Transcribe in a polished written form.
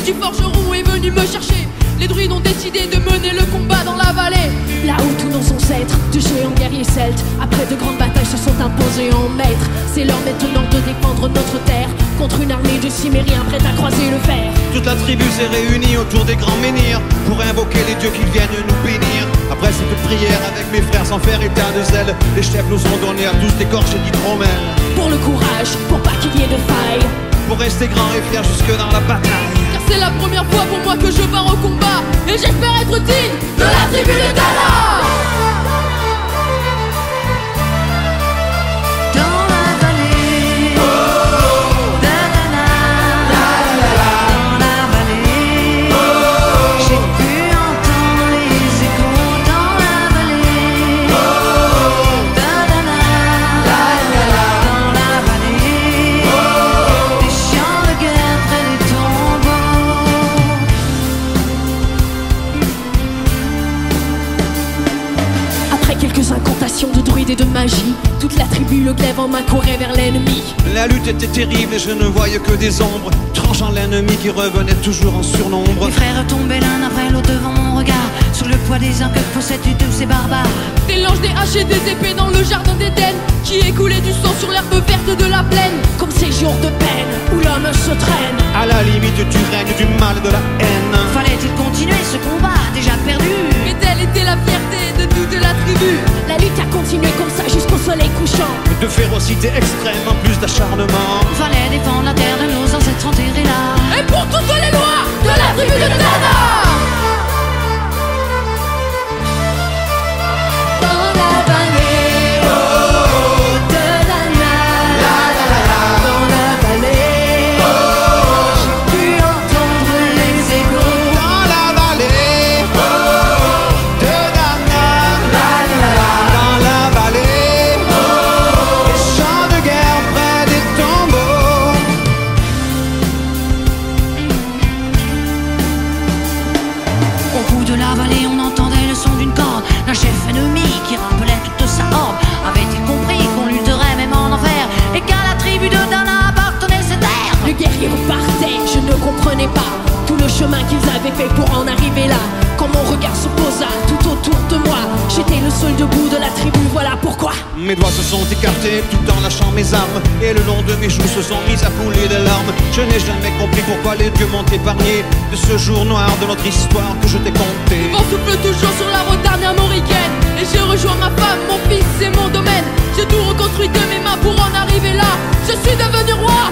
du forgeron est venu me chercher. Les druides ont décidé de mener le combat dans la vallée. Là où tous nos ancêtres, de géants guerriers celtes, après de grandes batailles se sont imposés en maîtres. C'est l'heure maintenant de défendre notre terre contre une armée de cimériens prêts à croiser le fer. Toute la tribu s'est réunie autour des grands menhirs pour invoquer les dieux qui viennent nous bénir. Après cette prière avec mes frères sans faire état de zèle, les chefs nous ont donné à tous d'écorcher d'hydromel. Pour le courage, pour pas qu'il y ait de faille, pour rester grand et fier jusque dans la bataille. Car c'est la première fois pour moi que je pars au combat, et j'espère être digne de la tribu de Dana. quelques incantations de druides et de magie, toute la tribu le glaive en main courait vers l'ennemi. La lutte était terrible et je ne voyais que des ombres, tranchant l'ennemi qui revenait toujours en surnombre. Mes frères tombaient l'un après l'autre devant mon regard, sous le poids des armes que possèdent tous ces barbares. Des lances, des haches et des épées dans le jardin d'Éden, qui écoulait du sang sur l'herbe verte de la plaine. Comme ces jours de peine où l'homme se traîne à la limite du règne, du mal, de la haine. Fallait-il continuer ce combat déjà perdu? Et telle était la fierté de toute la tribu. La lutte a continué comme ça jusqu'au soleil couchant. De férocité extrême en plus d'acharnement. Fallait défendre la terre de nos ancêtres enterrés là. Et pour toutes les lois de la tribu de Dana. On entendait le son d'une corde, d'un chef ennemi qui rappelait toute sa horde. Avait-il compris qu'on lutterait même en enfer, et qu'à la tribu de Dana appartenait cette terre? Le guerrier repartait, je ne comprenais pas tout le chemin qu'ils avaient fait pour en arriver là. Quand mon regard se posa tout autour de moi, j'étais le seul debout de la tribu, voilà pourquoi. Mes doigts se sont écartés tout en lâchant mes armes, et le long de mes joues se sont mis à couler des larmes. Je n'ai jamais compris pourquoi les dieux m'ont épargné de ce jour noir de notre histoire que je t'ai conté. Le vent souffle toujours sur la montagne armoricaine, et j'ai rejoint ma femme, mon fils et mon domaine. J'ai tout reconstruit de mes mains pour en arriver là. Je suis devenu roi